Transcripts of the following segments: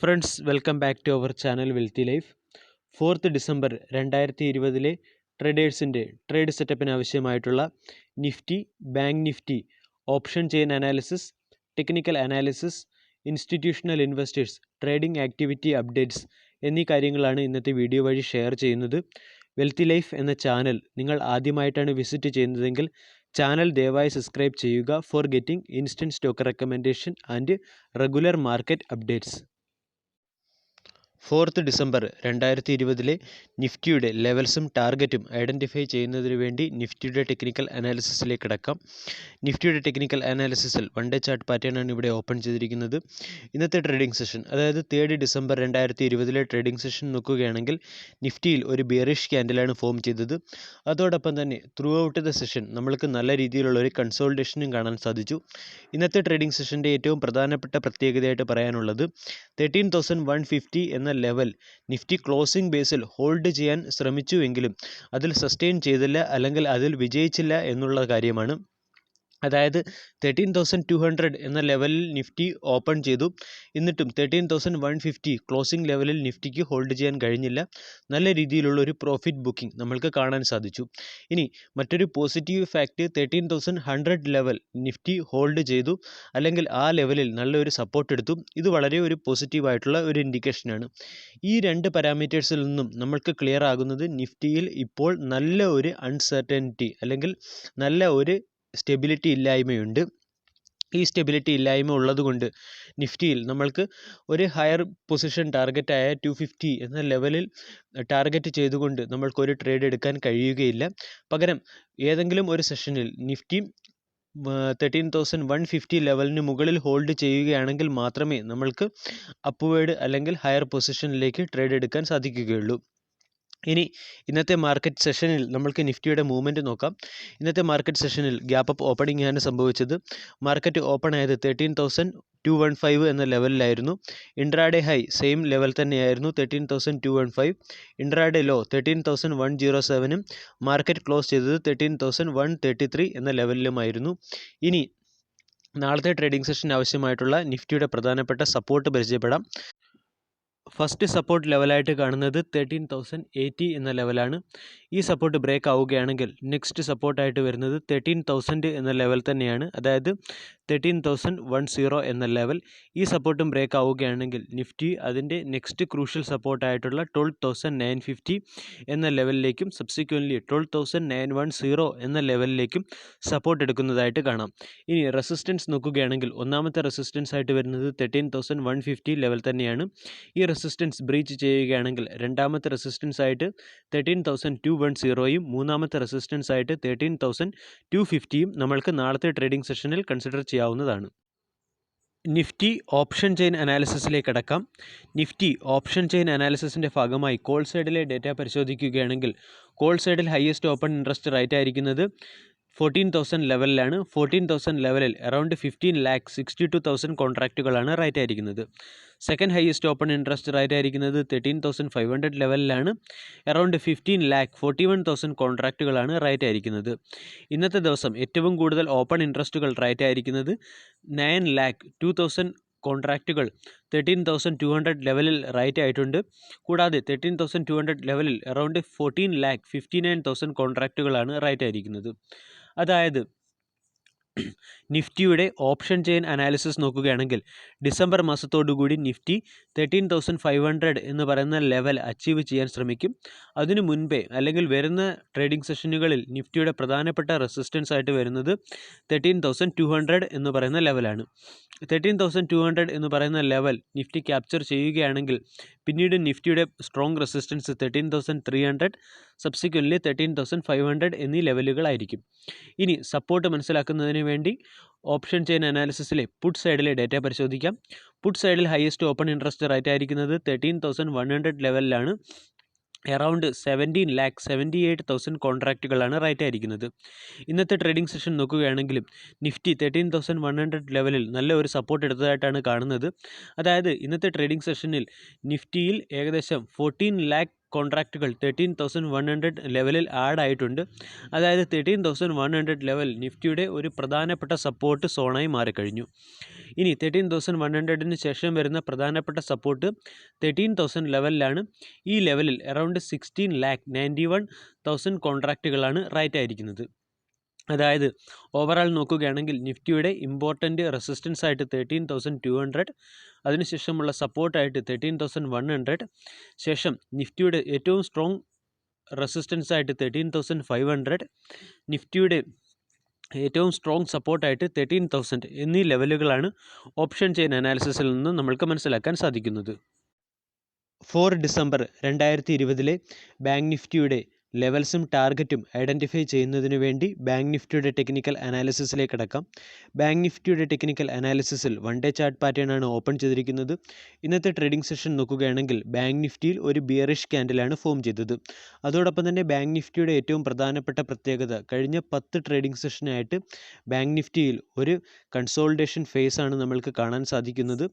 Friends welcome back to our channel wealthy life. 4th December 2020 ട്രേഡേഴ്സിൻ്റെ trade സെറ്റപ്പിന് ആവശ്യമായിട്ടുള്ള Nifty, bank Nifty, option chain analysis, technical analysis, institutional investors, trading activity updates എന്നീ കാര്യങ്ങളാണ് ഇന്നത്തെ video വഴി share ചെയ്യുന്നത്. Wealthy life എന്ന channel നിങ്ങൾ ആദ്യമായിട്ടാണ് വിസിറ്റ് ചെയ്യുന്നതെങ്കിൽ ചാനൽ ദയവായി സബ്സ്ക്രൈബ് ചെയ്യുക for getting instant stock recommendation and regular market updates. 4th December 2020 നിഫ്റ്റിയുടെ ലെവൽസും ടാർഗറ്റും ഐഡൻറ്റിഫൈ ചെയ്യുന്നതിന് വേണ്ടി നിഫ്റ്റിയുടെ ടെക്നിക്കൽ അനാലിസിസിലേക്ക് കടക്കാം. നിഫ്റ്റിയുടെ ടെക്നിക്കൽ അനാലിസിസിൽ 1 ഡേ ചാർട്ട് പാറ്റേൺ ആണ് ഇവിടെ ഓപ്പൺ ചെയ്തിരിക്കുന്നത്. ഇന്നത്തെ ട്രേഡിംഗ് സെഷൻ, അതായത് 3rd ഡിസംബർ 2020 ട്രേഡിംഗ് സെഷൻ നോക്കുകയാണെങ്കിൽ നിഫ്റ്റിയിൽ ഒരു ബിയറിഷ് ക്യാൻഡിലാണ് ഫോം ചെയ്തത്. അതോടൊപ്പം തന്നെ ത്രൂ ഔട്ട് ദ സെഷൻ നമ്മൾക്ക് നല്ല രീതിയിലുള്ള ഒരു കൺസോൾട്ടേഷനും കാണാൻ സാധിച്ചു. ഇന്നത്തെ ട്രേഡിംഗ് സെഷൻ്റെ ഏറ്റവും പ്രധാനപ്പെട്ട പ്രത്യേകതയായിട്ട് പറയാനുള്ളത് 13,150 എന്ന ലെവൽ നിഫ്റ്റി ക്ലോസിംഗ് ബേസിൽ ഹോൾഡ് ചെയ്യാൻ ശ്രമിച്ചുവെങ്കിലും അതിൽ സസ്റ്റെയിൻ ചെയ്തില്ല, അല്ലെങ്കിൽ അതിൽ വിജയിച്ചില്ല എന്നുള്ള കാര്യമാണ്. അതായത് 13,200 എന്ന ലെവലിൽ നിഫ്റ്റി ഓപ്പൺ ചെയ്തു, എന്നിട്ടും 13,150 ക്ലോസിംഗ് ലെവലിൽ നിഫ്റ്റിക്ക് ഹോൾഡ് ചെയ്യാൻ കഴിഞ്ഞില്ല. നല്ല രീതിയിലുള്ള ഒരു പ്രോഫിറ്റ് ബുക്കിംഗ് നമ്മൾക്ക് കാണാൻ സാധിച്ചു. ഇനി മറ്റൊരു positive fact, 13,100 level Nifty hold ചെയ്തു, അല്ലെങ്കിൽ ആ ലെവലിൽ നല്ലൊരു സപ്പോർട്ട് എടുത്തു. ഇത് വളരെ ഒരു പോസിറ്റീവായിട്ടുള്ള ഒരു ഇൻഡിക്കേഷനാണ്. ഈ രണ്ട് പാരാമീറ്റേഴ്സിൽ നിന്നും നമ്മൾക്ക് ക്ലിയർ ആകുന്നത് നിഫ്റ്റിയിൽ ഇപ്പോൾ നല്ല ഒരു അൺസർട്ടനിറ്റി, അല്ലെങ്കിൽ നല്ല ഒരു സ്റ്റെബിലിറ്റി ഇല്ലായ്മയുണ്ട്. ഈ സ്റ്റെബിലിറ്റി ഇല്ലായ്മ ഉള്ളതുകൊണ്ട് നിഫ്റ്റിയിൽ നമ്മൾക്ക് ഒരു ഹയർ പൊസിഷൻ ടാർഗറ്റായ 250 എന്ന ലെവലിൽ ടാർഗറ്റ് ചെയ്തുകൊണ്ട് നമ്മൾക്കൊരു ട്രേഡ് എടുക്കാൻ കഴിയുകയില്ല. പകരം ഏതെങ്കിലും ഒരു സെഷനിൽ നിഫ്റ്റി 13,150 ലെവലിന് മുകളിൽ ഹോൾഡ് ചെയ്യുകയാണെങ്കിൽ മാത്രമേ നമ്മൾക്ക് അപ്വേഡ് അല്ലെങ്കിൽ ഹയർ പൊസിഷനിലേക്ക് ട്രേഡ് എടുക്കാൻ സാധിക്കുകയുള്ളൂ. ഇനി ഇന്നത്തെ മാർക്കറ്റ് സെഷനിൽ നമ്മൾക്ക് നിഫ്റ്റിയുടെ മൂവ്മെൻറ്റ് നോക്കാം. ഇന്നത്തെ മാർക്കറ്റ് സെഷനിൽ ഗ്യാപ്പ് അപ്പ് ഓപ്പണിംഗ് ആണ് സംഭവിച്ചത്. മാർക്കറ്റ് ഓപ്പൺ ആയത് 13,215 എന്ന ലെവലിലായിരുന്നു. ഇൻട്രാഡേ ഹൈ സെയിം ലെവൽ തന്നെയായിരുന്നു, 13,215. ഇൻട്രാഡേ ലോ 13,107 മാർക്കറ്റ് ക്ലോസ് ചെയ്തത് 13,133 എന്ന ലെവലിലുമായിരുന്നു. ഇനി നാളത്തെ ട്രേഡിംഗ് സെഷൻ ആവശ്യമായിട്ടുള്ള നിഫ്റ്റിയുടെ പ്രധാനപ്പെട്ട സപ്പോർട്ട് പരിചയപ്പെടാം. ഫസ്റ്റ് സപ്പോർട്ട് ലെവലായിട്ട് കാണുന്നത് 13,080 എന്ന ലെവലാണ്. ഈ സപ്പോർട്ട് ബ്രേക്ക് ആവുകയാണെങ്കിൽ നെക്സ്റ്റ് സപ്പോർട്ടായിട്ട് വരുന്നത് 13,000 എന്ന ലെവൽ തന്നെയാണ്, അതായത് 13,110 എന്ന ലെവൽ. ഈ സപ്പോർട്ടും ബ്രേക്ക് ആവുകയാണെങ്കിൽ നിഫ്റ്റി അതിൻ്റെ നെക്സ്റ്റ് ക്രൂഷ്യൽ സപ്പോർട്ടായിട്ടുള്ള 12,950 എന്ന ലെവലിലേക്കും സബ്സിക്വൻ്റ്ലി 12,910 എന്ന ലെവലിലേക്കും സപ്പോർട്ട് എടുക്കുന്നതായിട്ട് കാണാം. ഇനി റെസിസ്റ്റൻസ് നോക്കുകയാണെങ്കിൽ ഒന്നാമത്തെ റെസിസ്റ്റൻസ് ആയിട്ട് വരുന്നത് 13,150 ലെവൽ തന്നെയാണ്. ഈ റെസിസ്റ്റൻസ് ബ്രീച്ച് ചെയ്യുകയാണെങ്കിൽ രണ്ടാമത്തെ റെസിസ്റ്റൻസ് ആയിട്ട് 13,210യും മൂന്നാമത്തെ റെസിസ്റ്റൻസ് ആയിട്ട് 13,250യും നമ്മൾക്ക് നാളത്തെ ട്രേഡിംഗ് സെഷനിൽ കൺസിഡർ ചെയ്യാവുന്നതാണ്. നിഫ്റ്റി ഓപ്ഷൻ ചെയിൻ അനാലിസിസിലേക്ക് കടക്കാം. നിഫ്റ്റി ഓപ്ഷൻ ചെയിൻ അനാലിസിസിൻ്റെ ഭാഗമായി കോൾ സൈഡിലെ ഡേറ്റ പരിശോധിക്കുകയാണെങ്കിൽ കോൾ സൈഡിൽ ഹയസ്റ്റ് ഓപ്പൺ ഇൻട്രസ്റ്റ് റൈറ്റ് ആയിരിക്കുന്നത് 14,000 ലെവലിലാണ്. 14,000 ലെവലിൽ അറൗണ്ട് 15,62,000 കോൺട്രാക്റ്റുകളാണ് റൈറ്റ് ആയിരിക്കുന്നത്. Second highest open interest write ആയിരിക്കുന്നത് 13,500 ലെവലിലാണ്. അറൗണ്ട് 15,41,000 കോൺട്രാക്റ്റുകളാണ് റൈറ്റ് ആയിരിക്കുന്നത്. ഇന്നത്തെ ദിവസം ഏറ്റവും കൂടുതൽ ഓപ്പൺ ഇൻട്രസ്റ്റുകൾ റൈറ്റ് ആയിരിക്കുന്നത് 9,02,000 കോൺട്രാക്റ്റുകൾ 13,200 ലെവലിൽ റൈറ്റ് ആയിട്ടുണ്ട്. കൂടാതെ 13,200 ലെവലിൽ അറൗണ്ട് 14,59,000 കോൺട്രാക്റ്റുകളാണ് റൈറ്റ് ആയിരിക്കുന്നത്. അതായത് നിഫ്റ്റിയുടെ ഓപ്ഷൻ ചെയിൻ അനാലിസിസ് നോക്കുകയാണെങ്കിൽ ഡിസംബർ മാസത്തോടുകൂടി നിഫ്റ്റി 13,500 എന്ന് പറയുന്ന ലെവൽ അച്ചീവ് ചെയ്യാൻ ശ്രമിക്കും. അതിനു മുൻപേ അല്ലെങ്കിൽ വരുന്ന ട്രേഡിംഗ് സെഷനുകളിൽ നിഫ്റ്റിയുടെ പ്രധാനപ്പെട്ട റെസിസ്റ്റൻസ് ആയിട്ട് വരുന്നത് 13,200 എന്ന് പറയുന്ന ലെവലാണ്. 13,200 എന്ന് പറയുന്ന ലെവൽ നിഫ്റ്റി ക്യാപ്ചർ ചെയ്യുകയാണെങ്കിൽ പിന്നീട് നിഫ്റ്റിയുടെ സ്ട്രോങ് റെസിസ്റ്റൻസ് 13,300, സബ്സിക്വൻ്റ്ലി 13,500 എന്നീ ലെവലുകളായിരിക്കും. ഇനി സപ്പോർട്ട് മനസ്സിലാക്കുന്നതിന് വേണ്ടി ഓപ്ഷൻ ചെയിൻ അനാലിസിസിലെ പുട്ട് സൈഡിലെ ഡേറ്റ പരിശോധിക്കാം. പുട്ട് സൈഡിൽ ഹയസ്റ്റ് ഓപ്പൺ ഇൻട്രസ്റ്റ് റൈറ്റ് ആയിരിക്കുന്നത് 13,100 ലെവലിലാണ്. അറൗണ്ട് 17,78,000 കോൺട്രാക്റ്റുകളാണ് റൈറ്റ് ആയിരിക്കുന്നത്. ഇന്നത്തെ ട്രേഡിംഗ് സെഷൻ നോക്കുകയാണെങ്കിലും നിഫ്റ്റി 13,100 ലെവലിൽ നല്ല ഒരു സപ്പോർട്ട് എടുത്തതായിട്ടാണ് കാണുന്നത്. അതായത് ഇന്നത്തെ ട്രേഡിംഗ് സെഷനിൽ നിഫ്റ്റിയിൽ ഏകദേശം 14 ലാക്ക് കോൺട്രാക്റ്റുകൾ 13,100 ലെവലിൽ ആഡ് ആയിട്ടുണ്ട്. അതായത് 13,100 ലെവൽ നിഫ്റ്റിയുടെ ഒരു പ്രധാനപ്പെട്ട സപ്പോർട്ട് സോണായി മാറിക്കഴിഞ്ഞു. ഇനി 13,100 ശേഷം വരുന്ന പ്രധാനപ്പെട്ട സപ്പോർട്ട് 13,000 ലെവലിലാണ്. ഈ ലെവലിൽ അറൗണ്ട് 16,91,000 കോൺട്രാക്റ്റുകളാണ് റൈറ്റ് ആയിരിക്കുന്നത്. അതായത് ഓവറാൾ നോക്കുകയാണെങ്കിൽ നിഫ്റ്റിയുടെ ഇമ്പോർട്ടൻ്റ് റെസിസ്റ്റൻസ് ആയിട്ട് 13,200, അതിനുശേഷമുള്ള സപ്പോർട്ടായിട്ട് 13,100, ശേഷം നിഫ്റ്റിയുടെ ഏറ്റവും സ്ട്രോങ് റെസിസ്റ്റൻസ് ആയിട്ട് 13,500, നിഫ്റ്റിയുടെ ഏറ്റവും സ്ട്രോങ് സപ്പോർട്ടായിട്ട് 13,000 എന്നീ ലെവലുകളാണ് ഓപ്ഷൻ ചെയിൻ അനാലിസിസിൽ നിന്ന് നമ്മൾക്ക് മനസ്സിലാക്കാൻ സാധിക്കുന്നത്. 4 ഡിസംബർ 2020 ബാങ്ക് നിഫ്റ്റിയുടെ ലെവൽസും ടാർഗറ്റും ഐഡൻറ്റിഫൈ ചെയ്യുന്നതിന് വേണ്ടി ബാങ്ക് നിഫ്റ്റിയുടെ ടെക്നിക്കൽ അനാലിസിസിലേക്ക് കടക്കാം. ബാങ്ക് നിഫ്റ്റിയുടെ ടെക്നിക്കൽ അനാലിസിസിൽ 1 ഡേ ചാർട്ട് പാറ്റേൺ ആണ് ഓപ്പൺ ചെയ്തിരിക്കുന്നത്. ഇന്നത്തെ ട്രേഡിംഗ് സെഷൻ നോക്കുകയാണെങ്കിൽ ബാങ്ക് നിഫ്റ്റിയിൽ ഒരു ബിയറിഷ് ക്യാൻഡിലാണ് ഫോം ചെയ്തത്. അതോടൊപ്പം തന്നെ ബാങ്ക് നിഫ്റ്റിയുടെ ഏറ്റവും പ്രധാനപ്പെട്ട പ്രത്യേകത കഴിഞ്ഞ 10 ട്രേഡിംഗ് സെഷനായിട്ട് ബാങ്ക് നിഫ്റ്റിയിൽ ഒരു കൺസോൾട്ടേഷൻ ഫേസ് ആണ് നമ്മൾക്ക് കാണാൻ സാധിക്കുന്നത്.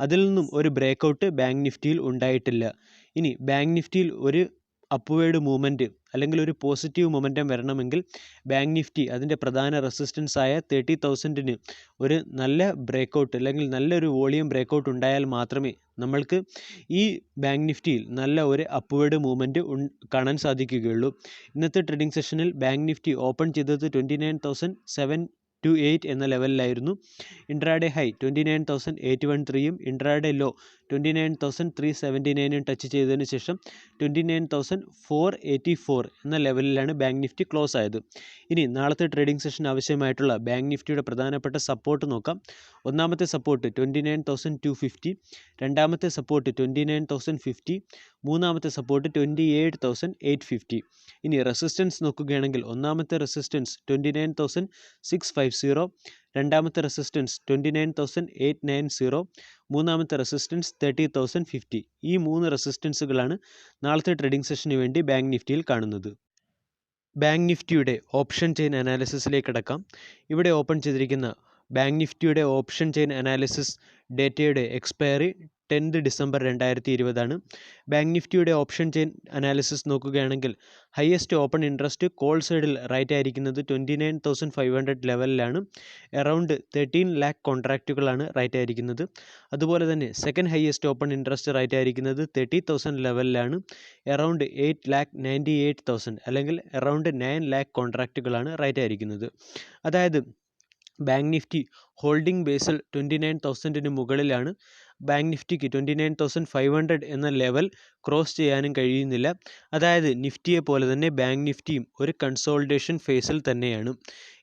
അതിൽ നിന്നും ഒരു ബ്രേക്കൗട്ട് ബാങ്ക് നിഫ്റ്റിയിൽ ഉണ്ടായിട്ടില്ല. ഇനി ബാങ്ക് നിഫ്റ്റിയിൽ ഒരു അപ്വേഡ് മൂവ്മെൻറ്റ് അല്ലെങ്കിൽ ഒരു പോസിറ്റീവ് മൊമെൻറ്റം വരണമെങ്കിൽ ബാങ്ക് നിഫ്റ്റി അതിൻ്റെ പ്രധാന റെസിസ്റ്റൻസ് ആയ 30,000 ഒരു നല്ല ബ്രേക്കൗട്ട് അല്ലെങ്കിൽ നല്ലൊരു വോളിയം ബ്രേക്കൗട്ട് ഉണ്ടായാൽ മാത്രമേ നമ്മൾക്ക് ഈ ബാങ്ക് നിഫ്റ്റിയിൽ നല്ല ഒരു അപ്വേഡ് മൂവ്മെൻറ്റ് കാണാൻ സാധിക്കുകയുള്ളൂ. ഇന്നത്തെ ട്രേഡിംഗ് സെഷനിൽ ബാങ്ക് നിഫ്റ്റി ഓപ്പൺ ചെയ്തത് 29,728 എന്ന ലെവലിലായിരുന്നു. Intraday high 29,813 intraday low 29,379 touch ചെയ്തതിന് ശേഷം 29,484 എന്ന ലെവലിലാണ് ബാങ്ക് നിഫ്റ്റി ക്ലോസ് ആയത്. ഇനി നാളത്തെ ട്രേഡിംഗ് സെഷൻ ആവശ്യമായിട്ടുള്ള ബാങ്ക് നിഫ്റ്റിയുടെ പ്രധാനപ്പെട്ട സപ്പോർട്ട് നോക്കാം. ഒന്നാമത്തെ സപ്പോർട്ട് 29,250, രണ്ടാമത്തെ സപ്പോർട്ട് 29,050, മൂന്നാമത്തെ സപ്പോർട്ട് 28,850. ഇനി റെസിസ്റ്റൻസ് നോക്കുകയാണെങ്കിൽ ഒന്നാമത്തെ റെസിസ്റ്റൻസ് 29,650, രണ്ടാമത്തെ റെസിസ്റ്റൻസ് 29,890, മൂന്നാമത്തെ റെസിസ്റ്റൻസ് 30,050. ഈ 3 റെസിസ്റ്റൻസുകളാണ് നാളത്തെ ട്രേഡിംഗ് സെഷന് വേണ്ടി ബാങ്ക് നിഫ്റ്റിയിൽ കാണുന്നത്. ബാങ്ക് നിഫ്റ്റിയുടെ ഓപ്ഷൻ ചെയിൻ അനാലിസിസിലേക്ക് കടക്കാം. ഇവിടെ ഓപ്പൺ ചെയ്തിരിക്കുന്ന ബാങ്ക് നിഫ്റ്റിയുടെ ഓപ്ഷൻ ചെയിൻ അനാലിസിസ് ഡേറ്റയുടെ എക്സ്പയറി 10 ഡിസംബർ 2020 ആണ്. ബാങ്ക് നിഫ്റ്റിയുടെ ഓപ്ഷൻ ചെയിൻ അനാലിസിസ് നോക്കുകയാണെങ്കിൽ ഹയസ്റ്റ് ഓപ്പൺ ഇൻട്രസ്റ്റ് കോൾ സൈഡിൽ റൈറ്റ് ആയിരിക്കുന്നത് 29,500 ലെവലിലാണ്. അറൗണ്ട് 13 lakh കോൺട്രാക്റ്റുകളാണ് റൈറ്റ് ആയിരിക്കുന്നത്. അതുപോലെ തന്നെ second highest open interest write ആയിരിക്കുന്നത് 30,000 ലെവലിലാണ്. അറൗണ്ട് 8,98,000 അല്ലെങ്കിൽ അറൗണ്ട് 9 lakh കോൺട്രാക്റ്റുകളാണ് റൈറ്റ് ആയിരിക്കുന്നത്. അതായത് ബാങ്ക് നിഫ്റ്റി ഹോൾഡിംഗ് ബേസിൽ 29,000 മുകളിലാണ്. ബാങ്ക് നിഫ്റ്റിക്ക് 29,500 എന്ന ലെവൽ ക്രോസ് ചെയ്യാനും കഴിയുന്നില്ല. അതായത് നിഫ്റ്റിയെ പോലെ തന്നെ ബാങ്ക് നിഫ്റ്റിയും ഒരു കൺസോൾട്ടേഷൻ ഫേസിൽ തന്നെയാണ്.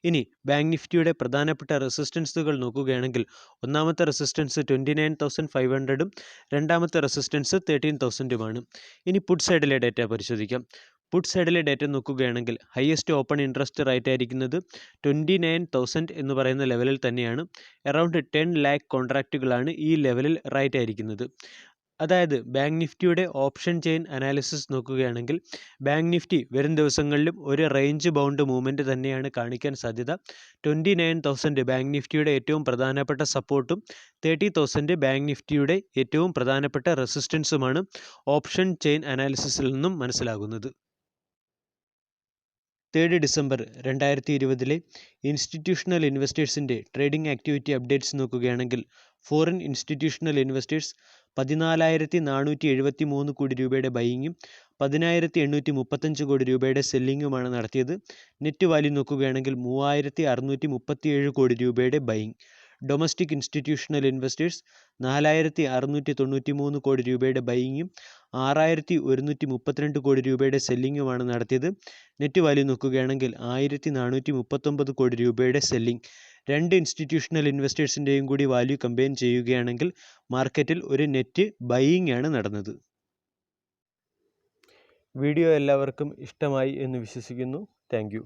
ഇനി ബാങ്ക് നിഫ്റ്റിയുടെ പ്രധാനപ്പെട്ട റെസിസ്റ്റൻസുകൾ നോക്കുകയാണെങ്കിൽ ഒന്നാമത്തെ റെസിസ്റ്റൻസ് 29,500ഉം രണ്ടാമത്തെ റെസിസ്റ്റൻസ് 13,000ഉമാണ്. ഇനി പുട്ട് സൈഡിലെ ഡേറ്റ പരിശോധിക്കാം. പുട്ട് സൈഡിലെ ഡേറ്റ നോക്കുകയാണെങ്കിൽ ഹയസ്റ്റ് ഓപ്പൺ ഇൻട്രസ്റ്റ് റൈറ്റ് ആയിരിക്കുന്നത് 29,000 എന്ന് പറയുന്ന ലെവലിൽ തന്നെയാണ്. അറൗണ്ട് 10 lakh കോൺട്രാക്റ്റുകളാണ് ഈ ലെവലിൽ റൈറ്റ് ആയിരിക്കുന്നത്. അതായത് ബാങ്ക് നിഫ്റ്റിയുടെ ഓപ്ഷൻ ചെയിൻ അനാലിസിസ് നോക്കുകയാണെങ്കിൽ ബാങ്ക് നിഫ്റ്റി വരും ദിവസങ്ങളിലും ഒരു റേഞ്ച് ബൗണ്ട് മൂവ്മെൻറ്റ് തന്നെയാണ് കാണിക്കാൻ സാധ്യത. 29,000 ബാങ്ക് നിഫ്റ്റിയുടെ ഏറ്റവും പ്രധാനപ്പെട്ട സപ്പോർട്ടും 30,000 ബാങ്ക് നിഫ്റ്റിയുടെ ഏറ്റവും പ്രധാനപ്പെട്ട റെസിസ്റ്റൻസുമാണ് ഓപ്ഷൻ ചെയിൻ അനാലിസിസിൽ നിന്നും മനസ്സിലാകുന്നത്. 3 ഡിസംബർ 2020 ഇൻസ്റ്റിറ്റ്യൂഷണൽ ഇൻവെസ്റ്റേഴ്സിൻ്റെ ട്രേഡിംഗ് ആക്ടിവിറ്റി അപ്ഡേറ്റ്സ് നോക്കുകയാണെങ്കിൽ ഫോറിൻ ഇൻസ്റ്റിറ്റ്യൂഷണൽ ഇൻവെസ്റ്റേഴ്സ് 14,473 കോടി രൂപയുടെ ബൈയിങ്ങും 10,835 കോടി രൂപയുടെ സെല്ലിങ്ങുമാണ് നടത്തിയത്. നെറ്റ് വാല്യൂ നോക്കുകയാണെങ്കിൽ 3,637 കോടി രൂപയുടെ ബൈയിങ്. ഡൊമസ്റ്റിക് ഇൻസ്റ്റിറ്റ്യൂഷണൽ ഇൻവെസ്റ്റേഴ്സ് 4,693 കോടി രൂപയുടെ ബൈയിങ്ങും 6,132 കോടി രൂപയുടെ സെല്ലിങ്ങുമാണ് നടത്തിയത്. നെറ്റ് വാല്യൂ നോക്കുകയാണെങ്കിൽ 1,439 കോടി രൂപയുടെ സെല്ലിംഗ്. രണ്ട് ഇൻസ്റ്റിറ്റ്യൂഷണൽ ഇൻവെസ്റ്റേഴ്സിൻ്റെയും കൂടി വാല്യൂ കമ്പൈൻ ചെയ്യുകയാണെങ്കിൽ മാർക്കറ്റിൽ ഒരു നെറ്റ് ബൈയിങ് ആണ് നടന്നത്. വീഡിയോ എല്ലാവർക്കും ഇഷ്ടമായി എന്ന് വിശ്വസിക്കുന്നു. Thank you.